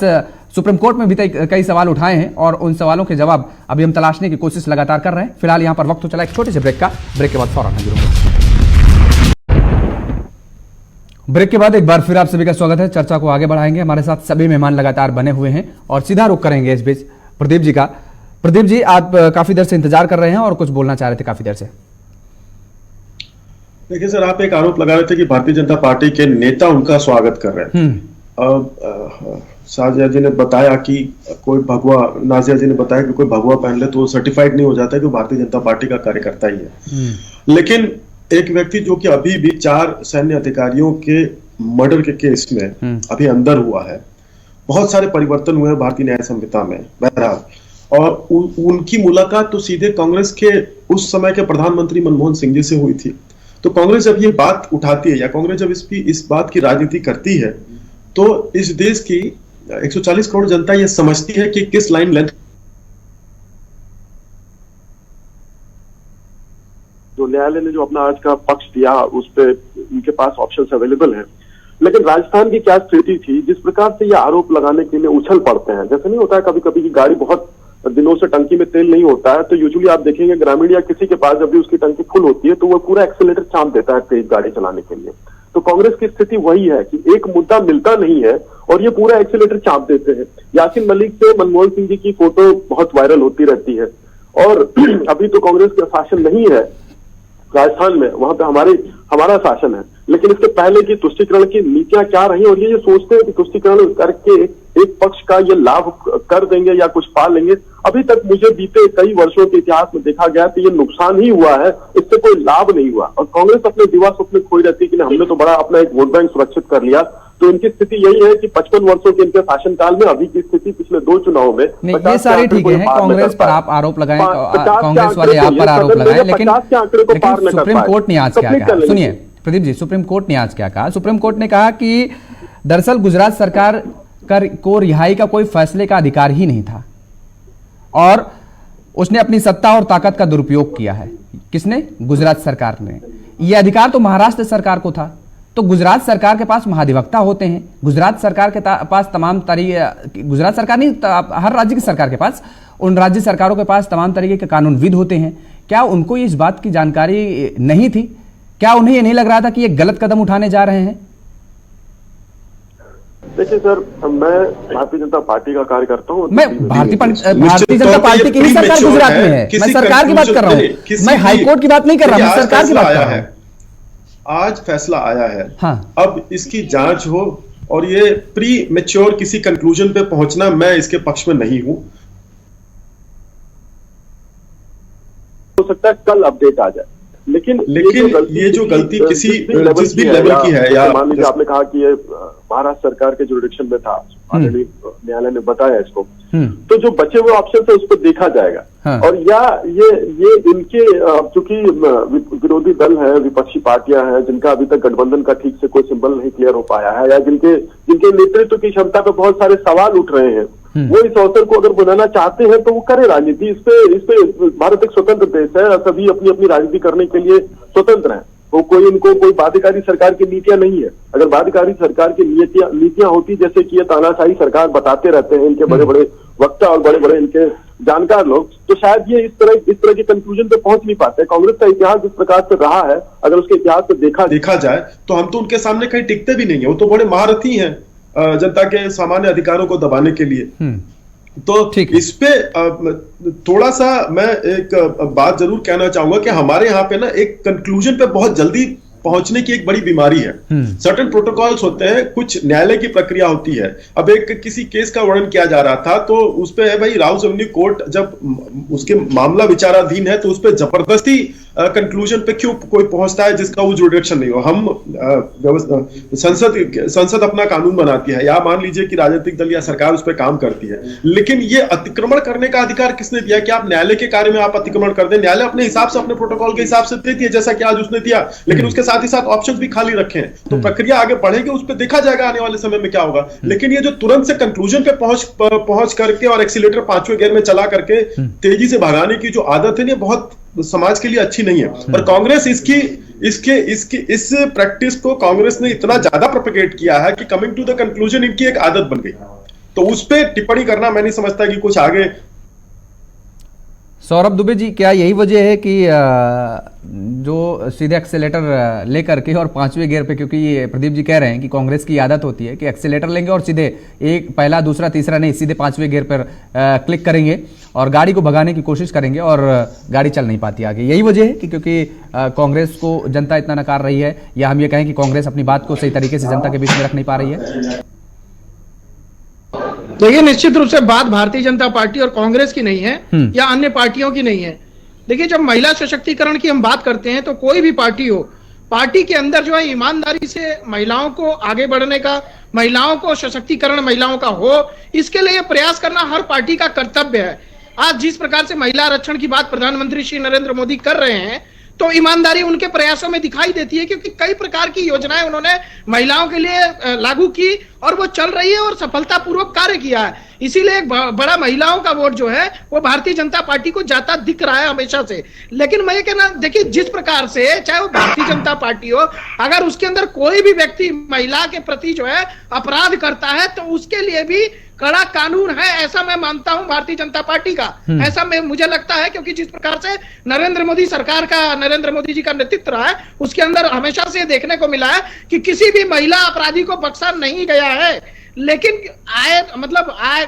सुप्रीम कोर्ट में भी कई सवाल उठाए हैं और उन सवालों के जवाब अभी हम तलाशने की कोशिश लगातार कर रहे हैं। फिलहाल यहां पर वक्त हो चला एक छोटे से ब्रेक का, ब्रेक के बाद फौरन हाजिर होंगे। ब्रेक के बाद एक बार फिर आप सभी का स्वागत है, चर्चा को आगे बढ़ाएंगे। हमारे साथ सभी मेहमान लगातार बने हुए हैं और सीधा रुख करेंगे इस बीच प्रदीप जी का। प्रदीप जी आप काफी देर से इंतजार कर रहे हैं और कुछ बोलना चाह रहे थे काफी देर से। देखिए सर, आप एक आरोप लगा रहे थे कि भारतीय जनता पार्टी के नेता उनका स्वागत कर रहे हैं। नाजिया जी ने बताया कि कोई भगवा पहन ले तो वो सर्टिफाइड नहीं हो जाता कि वो भारतीय जनता पार्टी का कार्यकर्ता ही है। लेकिन एक व्यक्ति जो कि अभी भी 4 सैन्य अधिकारियों के मर्डर के केस में अभी अंदर हुआ है, बहुत सारे परिवर्तन हुए हैं भारतीय न्याय संहिता में बहरहाल, और उनकी मुलाकात तो सीधे कांग्रेस के उस समय के प्रधानमंत्री मनमोहन सिंह जी से हुई थी। तो कांग्रेस जब ये बात उठाती है या कांग्रेस जब इस बात की राजनीति करती है तो इस देश की 140 करोड़ जनता ये समझती है कि किस लाइन लेंथ जो न्यायालय ने जो अपना आज का पक्ष दिया उस पे उनके पास ऑप्शंस अवेलेबल हैं। लेकिन राजस्थान की क्या स्थिति थी, जिस प्रकार से ये आरोप लगाने के लिए उछल पड़ते हैं, जैसे नहीं होता है कभी कभी की गाड़ी बहुत दिनों से टंकी में तेल नहीं होता है तो यूजुअली आप देखेंगे ग्रामीण या किसी के पास जब भी उसकी टंकी फुल होती है तो वो पूरा एक्सीलरेटर चाप देता है तेज गाड़ी चलाने के लिए। तो कांग्रेस की स्थिति वही है कि एक मुद्दा मिलता नहीं है और ये पूरा एक्सीलरेटर चाप देते हैं। यासीन मलिक से मनमोहन सिंह जी की फोटो बहुत वायरल होती रहती है और अभी तो कांग्रेस का शासन नहीं है राजस्थान में, वहां पे हमारा शासन है। लेकिन इसके पहले की तुष्टीकरण की नीतियां क्या रही और ये सोचते हैं कि तुष्टीकरण करके एक पक्ष का ये लाभ कर देंगे या कुछ पा लेंगे। अभी तक मुझे बीते कई वर्षों के इतिहास में देखा गया कि ये नुकसान ही हुआ है, इससे कोई लाभ नहीं हुआ। और कांग्रेस अपने दिवा स्वप्न खोई रहती है कि हमने तो बड़ा अपना एक वोट बैंक सुरक्षित कर लिया। तो इनकी स्थिति यही है कि 55 वर्षों के इनके शासनकाल में अभी की स्थिति पिछले 2 चुनाव में ये सारी ठीक है, कांग्रेस पर आप आरोप लगाएं, कांग्रेस वाले आप पर आरोप लगाएं, लेकिन सुप्रीम कोर्ट ने आज क्या कहा, सुनिए प्रदीप जी, सुप्रीम कोर्ट ने आज क्या कहा। सुप्रीम कोर्ट ने कहा कि दरअसल गुजरात सरकार को रिहाई का कोई फैसले का अधिकार ही नहीं था और उसने अपनी सत्ता और ताकत का दुरुपयोग किया है। किसने? गुजरात सरकार ने। यह अधिकार तो महाराष्ट्र सरकार को था, तो गुजरात सरकार के पास महाधिवक्ता होते हैं, गुजरात सरकार के पास तमाम तरीके, गुजरात सरकार नहीं हर राज्य की सरकार के पास, उन राज्य सरकारों के पास तमाम तरीके के कानूनविद होते हैं। क्या उनको इस बात की जानकारी नहीं थी? क्या उन्हें ये नहीं लग रहा था कि ये गलत कदम उठाने जा रहे हैं? देखिए सर, मैं भारतीय जनता पार्टी का कार्यकर्ता हूँ। मैं भारतीय जनता पार्टी की ही सरकार गुजरात में है, मैं सरकार की बात कर रहा हूँ, मैं हाईकोर्ट की बात नहीं कर रहा, मैं सरकार की बात कर रहा हूँ। आज फैसला आया है, हाँ। अब इसकी जांच हो और ये प्री मैच्योर किसी कंक्लूजन पे पहुंचना, मैं इसके पक्ष में नहीं हूं। हो सकता है कल अपडेट आ जाए, लेकिन ये जो गलती किसी जिस भी लेवल की है, या मान लीजिए आपने कहा कि ये महाराष्ट्र सरकार के जुरिडिक्शन में था, न्यायालय ने बताया इसको, तो जो बचे हुए ऑप्शन है उस पर देखा जाएगा। हाँ। और या ये इनके चूंकि विरोधी दल है, विपक्षी पार्टियां हैं जिनका अभी तक गठबंधन का ठीक से कोई सिंबल नहीं क्लियर हो पाया है, या जिनके नेतृत्व की क्षमता पर बहुत सारे सवाल उठ रहे हैं, वो इस अवसर को अगर बनाना चाहते हैं तो वो करे राजनीति। इस पे भारत एक स्वतंत्र देश है, सभी अपनी अपनी राजनीति करने के लिए स्वतंत्र हैं। वो कोई बाध्यकारी सरकार की नीतियां नहीं है। अगर बाध्यकारी सरकार की नीतियां होती, जैसे कि ये तानाशाही सरकार बताते रहते हैं इनके बड़े बड़े वक्ता और बड़े बड़े इनके जानकार लोग, तो शायद ये इस तरह के कंक्लूजन पे पहुंच नहीं पाते। कांग्रेस का इतिहास जिस प्रकार से रहा है, अगर उसके इतिहास से देखा जाए तो हम तो उनके सामने कहीं टिकते भी नहीं है। वो तो बड़े महारथी हैं जनता के सामान्य अधिकारों को दबाने के लिए। तो इस पे थोड़ा सा मैं एक बात जरूर कहना चाहूंगा कि हमारे यहाँ पे ना एक कंक्लूजन पे बहुत जल्दी पहुंचने की एक बड़ी बीमारी है। सर्टेन प्रोटोकॉल्स होते हैं, कुछ न्यायालय की प्रक्रिया होती है। अब एक किसी केस का वर्णन किया जा रहा था, तो उस पे है भाई राउस एवेन्यू कोर्ट जब उसके मामला विचाराधीन है तो उस पे जबरदस्ती कंक्लूजन पे क्यों कोई पहुंचता है जिसका वो जुडिक्शन नहीं हो। हम संसद अपना कानून बनाती है या मान लीजिए कि राजनीतिक दल या सरकार उस पर काम करती है, लेकिन ये अतिक्रमण करने का अधिकार किसने दिया कि आप न्यायालय के कार्य में आप अतिक्रमण कर दें? न्यायालय अपने हिसाब से, अपने प्रोटोकॉल के हिसाब से देती है, जैसा कि आज उसने दिया, लेकिन उसके साथ ही साथ ऑप्शंस भी खाली रखे हैं। तो प्रक्रिया आगे बढ़ेगी, उस पर देखा जाएगा आने वाले समय में क्या होगा। लेकिन ये जो तुरंत से कंक्लूजन पे पहुंच करके और एक्सीलेटर 5वें गियर में चला करके तेजी से भगाने की जो आदत है, ये बहुत समाज के लिए अच्छी नहीं है। और कांग्रेस इस प्रैक्टिस को कांग्रेस ने इतना ज्यादा प्रोपेगेट किया है कि कमिंग टू द कंक्लूजन इनकी एक आदत बन गई। तो उस पर टिप्पणी करना मैं नहीं समझता कि कुछ आगे। सौरभ दुबे जी, क्या यही वजह है कि जो सीधे एक्सेलेटर लेकर के और 5वें गियर पे, क्योंकि ये प्रदीप जी कह रहे हैं कि कांग्रेस की आदत होती है कि एक्सेलेटर लेंगे और सीधे एक पहला दूसरा तीसरा नहीं, सीधे 5वें गियर पर क्लिक करेंगे और गाड़ी को भगाने की कोशिश करेंगे और गाड़ी चल नहीं पाती आगे। यही वजह है कि क्योंकि कांग्रेस को जनता इतना नकार रही है, या हम ये कहें कि कांग्रेस अपनी बात को सही तरीके से जनता के बीच में रख नहीं पा रही है? देखिए, निश्चित रूप से बात भारतीय जनता पार्टी और कांग्रेस की नहीं है या अन्य पार्टियों की नहीं है। देखिए, जब महिला सशक्तिकरण की हम बात करते हैं तो कोई भी पार्टी हो, पार्टी के अंदर जो है ईमानदारी से महिलाओं को आगे बढ़ने का, महिलाओं को सशक्तिकरण महिलाओं का हो, इसके लिए प्रयास करना हर पार्टी का कर्तव्य है। आज जिस प्रकार से महिला आरक्षण की बात प्रधानमंत्री श्री नरेंद्र मोदी कर रहे हैं, तो ईमानदारी उनके प्रयासों में दिखाई देती है, क्योंकि कई प्रकार की योजनाएं उन्होंने महिलाओं के लिए लागू की और वो चल रही है और सफलतापूर्वक कार्य किया है। इसीलिए एक बड़ा महिलाओं का वोट जो है वो भारतीय जनता पार्टी को जाता दिख रहा है हमेशा से। लेकिन मैं ये कहना, देखिए, जिस प्रकार से चाहे वो भारतीय जनता पार्टी हो, अगर उसके अंदर कोई भी व्यक्ति महिला के प्रति जो है अपराध करता है तो उसके लिए भी कड़ा कानून है, ऐसा मैं मानता हूं भारतीय जनता पार्टी का। ऐसा मुझे लगता है, क्योंकि जिस प्रकार से नरेंद्र मोदी सरकार का, नरेंद्र मोदी जी का नेतृत्व रहा है, उसके अंदर हमेशा से देखने को मिला है कि किसी भी महिला अपराधी को बख्शा नहीं गया है। लेकिन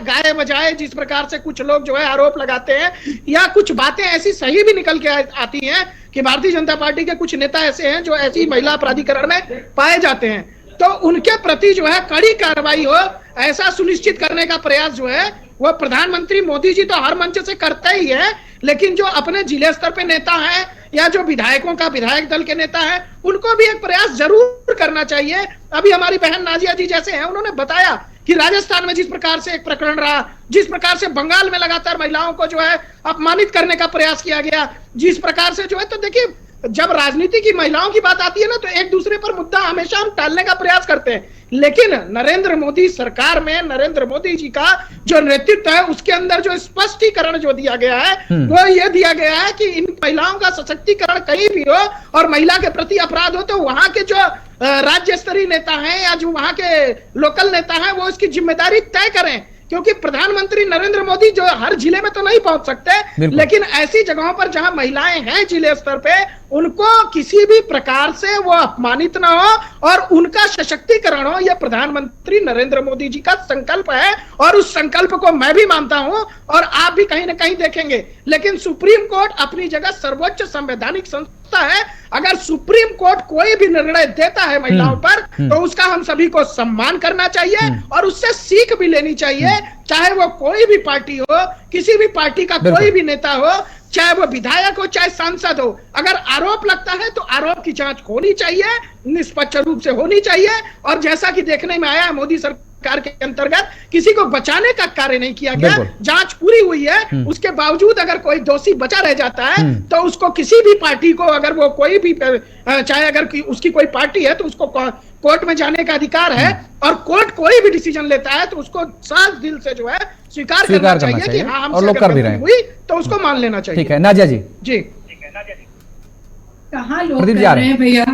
गाए बजाए जिस प्रकार से कुछ लोग जो है आरोप लगाते हैं, या कुछ बातें ऐसी सही भी निकल के आती हैं कि भारतीय जनता पार्टी के कुछ नेता ऐसे हैं जो ऐसी महिला अपराधीकरण में पाए जाते हैं, तो उनके प्रति जो है कड़ी कार्रवाई हो, ऐसा सुनिश्चित करने का प्रयास जो है वो प्रधानमंत्री मोदी जी तो हर मंच से करते ही है। लेकिन जो अपने जिले स्तर पे नेता हैं या जो विधायक दल के नेता हैं, उनको भी एक प्रयास जरूर करना चाहिए। अभी हमारी बहन नाजिया जी जैसे हैं, उन्होंने बताया कि राजस्थान में जिस प्रकार से एक प्रकरण रहा, जिस प्रकार से बंगाल में लगातार महिलाओं को जो है अपमानित करने का प्रयास किया गया, जिस प्रकार से जो है, तो देखिए, जब राजनीति की महिलाओं की बात आती है ना, तो एक दूसरे पर मुद्दा हमेशा हम टालने का प्रयास करते हैं। लेकिन नरेंद्र मोदी सरकार में नरेंद्र मोदी जी का जो नेतृत्व है, उसके अंदर जो स्पष्टीकरण जो दिया गया है वो ये दिया गया है कि इन महिलाओं का सशक्तिकरण कहीं भी हो और महिला के प्रति अपराध हो, तो वहां के जो राज्य स्तरीय नेता हैं या जो वहां के लोकल नेता हैं, वो इसकी जिम्मेदारी तय करें। क्योंकि प्रधानमंत्री नरेंद्र मोदी जो हर जिले में तो नहीं पहुंच सकते, लेकिन ऐसी जगहों पर जहां महिलाएं हैं जिले स्तर पे, उनको किसी भी प्रकार से वो अपमानित ना हो और उनका सशक्तिकरण हो, यह प्रधानमंत्री नरेंद्र मोदी जी का संकल्प है। और उस संकल्प को मैं भी मानता हूं और आप भी कहीं ना कहीं देखेंगे। लेकिन सुप्रीम कोर्ट अपनी जगह सर्वोच्च संवैधानिक संस्था है। अगर सुप्रीम कोर्ट कोई भी निर्णय देता है महिलाओं पर, तो उसका हम सभी को सम्मान करना चाहिए और उससे सीख भी लेनी चाहिए। चाहे वो कोई भी पार्टी हो, किसी भी पार्टी का कोई भी नेता हो, चाहे वो विधायक हो, चाहे सांसद हो, अगर आरोप लगता है तो आरोप की जांच होनी चाहिए, निष्पक्ष रूप से होनी चाहिए। और जैसा कि देखने में आया, मोदी सरकार के अंतर्गत किसी को बचाने का कार्य नहीं किया गया, जांच पूरी हुई है, उसके बावजूद अगर कोई दोषी बचा रह जाता है तो उसको किसी भी पार्टी को, अगर वो कोई भी, चाहे अगर उसकी कोई पार्टी है, तो उसको कोर्ट में जाने का अधिकार है। और कोर्ट कोई भी डिसीजन लेता है तो उसको साफ दिल से जो है स्वीकार करना चाहिए कि हाँ, हमसे अगर गलती हुई तो उसको मान लेना चाहिए। ठीक है, नाजिया जी। जी, कहाँ लोग कर रहे हैं भैया,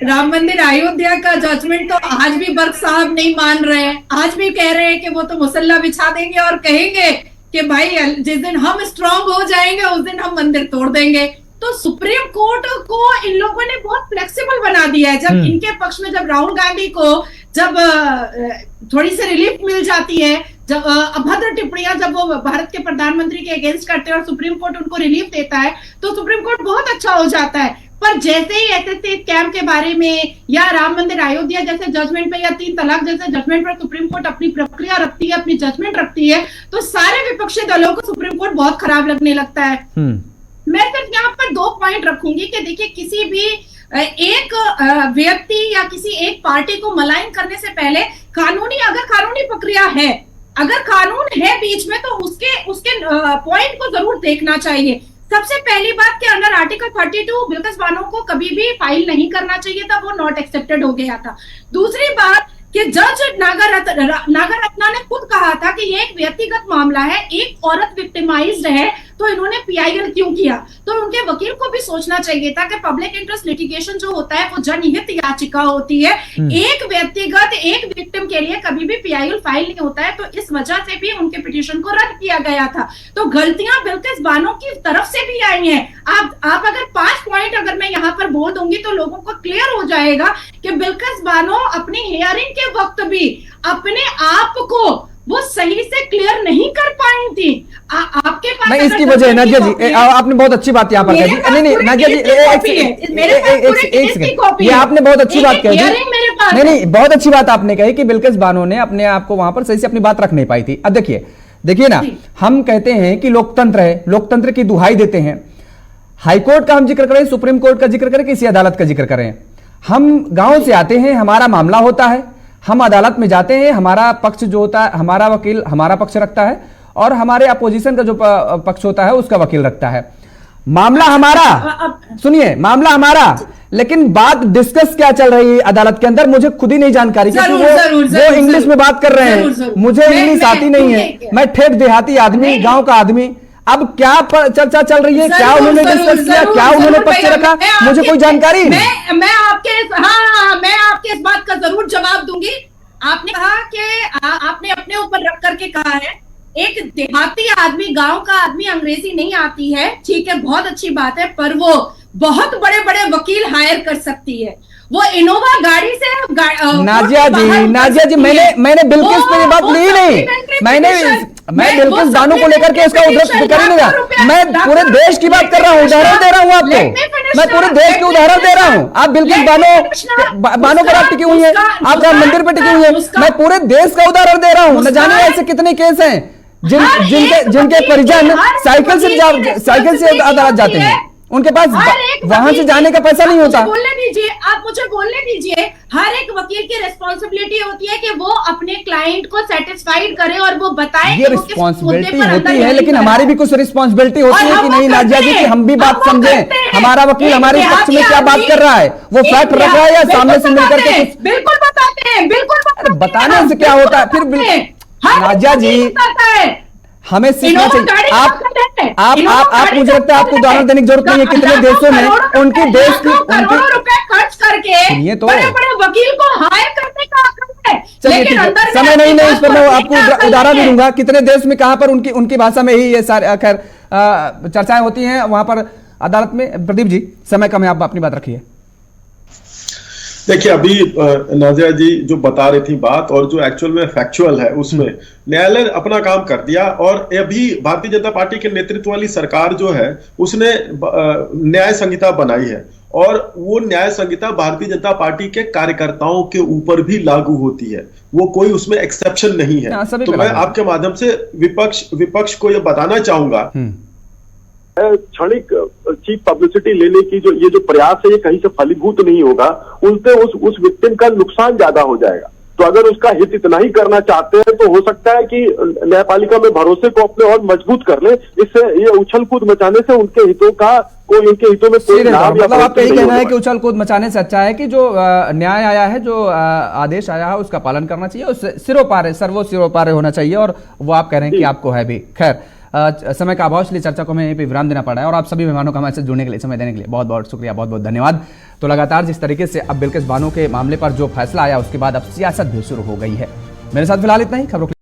राम मंदिर अयोध्या का जजमेंट तो आज भी बर्क साहब नहीं मान रहे हैं। आज भी कह रहे हैं कि वो तो मुसल्ला बिछा देंगे और कहेंगे कि भाई जिस दिन हम स्ट्रांग हो जाएंगे उस दिन हम मंदिर तोड़ देंगे। तो सुप्रीम कोर्ट को इन लोगों ने बहुत फ्लेक्सिबल बना दिया है। जब इनके पक्ष में, जब राहुल गांधी को जब थोड़ी सी रिलीफ मिल जाती है, जब अभद्र टिप्पणियां जब वो भारत के प्रधानमंत्री के अगेंस्ट करते हैं और सुप्रीम कोर्ट उनको रिलीफ देता है, तो सुप्रीम कोर्ट बहुत अच्छा हो जाता है। पर जैसे ही एसएससी कैंप के बारे में या राम मंदिर अयोध्या जैसे जजमेंट पे या 3 तलाक जैसे जजमेंट पर सुप्रीम कोर्ट अपनी प्रक्रिया रखती है, अपनी जजमेंट रखती है, तो सारे विपक्षी दलों को सुप्रीम कोर्ट बहुत खराब लगने लगता है। मैं सिर्फ यहाँ पर मैं 2 पॉइंट रखूंगी कि देखिए किसी भी एक व्यक्ति या किसी एक पार्टी को मलाइन करने से पहले अगर कानूनी प्रक्रिया है, अगर कानून है बीच में, तो उसके पॉइंट को जरूर देखना चाहिए। सबसे पहली बात कि अंडर आर्टिकल 32 बिल्किस बानो को कभी भी फाइल नहीं करना चाहिए था, वो नॉट एक्सेप्टेड हो गया था। दूसरी बात कि जज नागरत्ना ने खुद कहा था कि ये एक व्यक्तिगत मामला है, एक औरत विक्टिमाइज्ड है, तो इन्होंने पीआईएल क्यों किया। तो उनके वकील को भी सोचना चाहिए था कि पब्लिक इंटरेस्ट लिटिगेशन जो होता है वो जनहित याचिका होती है, एक व्यक्तिगत एक विक्टिम के लिए कभी भी पीआईएल फाइल नहीं होता है। तो इस वजह से भी उनके पिटीशन को रद्द किया गया था। तो गलतियां बिल्किस बानो की तरफ से भी आई हैं। आप अगर 5 पॉइंट अगर मैं यहाँ पर बोल दूंगी तो लोगों को क्लियर हो जाएगा कि बिल्किस बानो अपनी हियरिंग के वक्त भी अपने आप को वो सही से क्लियर नहीं कर पाई थी। आपके पास नहीं, इसकी वजह नाजिया जी, आपने बहुत अच्छी बात यहाँ पर कह दी। नहीं नाजिया जी, एक सेकंड, ये आपने बहुत अच्छी बात कही थी। नहीं, बहुत अच्छी बात आपने कही कि बिल्किस बानो ने अपने आप को वहां पर सही से अपनी बात रख नहीं पाई थी। अब देखिए ना, हम कहते हैं कि लोकतंत्र है, लोकतंत्र की दुहाई देते हैं। हाईकोर्ट का हम जिक्र करें, सुप्रीम कोर्ट का जिक्र करें, किसी अदालत का जिक्र करें, हम गांव से आते हैं, हमारा मामला होता है, हम अदालत में जाते हैं, हमारा पक्ष जो होता है, हमारा वकील हमारा पक्ष रखता है और हमारे अपोजिशन का जो पक्ष होता है उसका वकील रखता है। मामला हमारा, सुनिए, मामला हमारा, लेकिन बात डिस्कस क्या चल रही है अदालत के अंदर मुझे खुद ही नहीं जानकारी, क्योंकि वो इंग्लिश में बात कर रहे हैं, मुझे इंग्लिश आती नहीं है, मैं ठेठ देहाती आदमी, गांव का आदमी। अब क्या चर्चा चल रही है, क्या उन्होंने डिस्कस किया, क्या उन्होंने पक्ष रखा, मुझे कोई जानकारी नहीं। मैं आपके इस बात का जरूर जवाब दूंगी। आपने कहा कि आपने अपने ऊपर रख करके कहा है, एक देहाती आदमी, गांव का आदमी, अंग्रेजी नहीं आती है, ठीक है, बहुत अच्छी बात है, पर वो बहुत बड़े बड़े वकील हायर कर सकती है। वो इनोवा गाड़ी से नाजिया जी, मैंने बिल्किस पे ये बात ली नहीं, मैं बिल्किस बानो को लेकर के इसका उद्धरण कर ही नहीं रहा, मैं पूरे देश की बात कर रहा हूँ, उदाहरण दे रहा हूँ आपको, मैं पूरे देश के उदाहरण दे रहा हूँ। आप बिल्किस बानो पर आप टिकी हुई है, आप राम मंदिर पे टिकी हुई है, मैं पूरे देश का उदाहरण दे रहा हूँ। न जाने ऐसे कितने केस हैं जिनके परिजन साइकिल से अदालत जाते हैं, उनके पास वहां से जाने का पैसा नहीं होता। बोलने दीजिए, आप मुझे बोलने दीजिए। हर एक वकील की रिस्पॉन्सिबिलिटी होती है कि वो अपने क्लाइंट को सेटिस्फाइड करे और वो बताए। ये रिस्पॉन्सिबिलिटी होती है, लेकिन हमारी भी कुछ रिस्पॉन्सिबिलिटी होती है कि नहीं नाजिया जी, कि हम भी बात समझें, हमारा वकील हमारे पक्ष में क्या बात कर रहा है, वो फैक्ट रख रहा है या सामने से मिलकर के कुछ बिल्कुल बताते हैं, बिल्कुल बताने से क्या होता है फिर। नाजिया जी, हमें सीखना चाहिए। आप मुझे लगता है आपको उदाहरण देने की जरूरत नहीं है, कितने देशों में उनके देश की करोड़ों रुपए खर्च करके तो बड़े बड़े वकील को हायर करने का हक है। चलिए ठीक है, समय नहीं इस पर मैं आपको उदाहरण भी दूंगा, कितने देश में कहां पर उनकी भाषा में ही ये सारे खैर चर्चाएं होती हैं वहां पर अदालत में। प्रदीप जी, समय कम है, आप अपनी बात रखिए। देखिए, अभी नाजिया जी जो बता रही थी बात और जो एक्चुअल में फैक्चुअल है, उसमें न्यायालय अपना काम कर दिया। और अभी भारतीय जनता पार्टी के नेतृत्व वाली सरकार जो है उसने न्याय संहिता बनाई है और वो न्याय संहिता भारतीय जनता पार्टी के कार्यकर्ताओं के ऊपर भी लागू होती है, वो कोई उसमें एक्सेप्शन नहीं है। तो मैं आपके माध्यम से विपक्ष को यह बताना चाहूंगा, क्षणिक चीप पब्लिसिटी लेने की ये जो प्रयास है, ये कहीं से फलीभूत नहीं होगा, उनसे उस विक्टिम का नुकसान ज्यादा हो जाएगा। तो अगर उसका हित इतना ही करना चाहते हैं तो हो सकता है कि न्यायपालिका में भरोसे को अपने और मजबूत कर ले। इससे ये उछल कूद मचाने से उनके हितों में कोई लाभ, मतलब आपका यही कहना है कि उछल कूद मचाने से अच्छा है कि जो न्याय आया है, जो आदेश आया है, उसका पालन करना चाहिए और सिरोपारे सर्वोच्च होना चाहिए, और वो आप कह रहे हैं कि आपको है भी। खैर, समय का अभाव, इसलिए चर्चा को हमें पे विराम देना पड़ा है। और आप सभी मेहमानों का हमारे जुड़ने के लिए, समय देने के लिए बहुत बहुत शुक्रिया, बहुत बहुत धन्यवाद। तो लगातार जिस तरीके से अब बिल्किस बानो के मामले पर जो फैसला आया उसके बाद अब सियासत भी शुरू हो गई है। मेरे साथ फिलहाल इतना ही। खबरों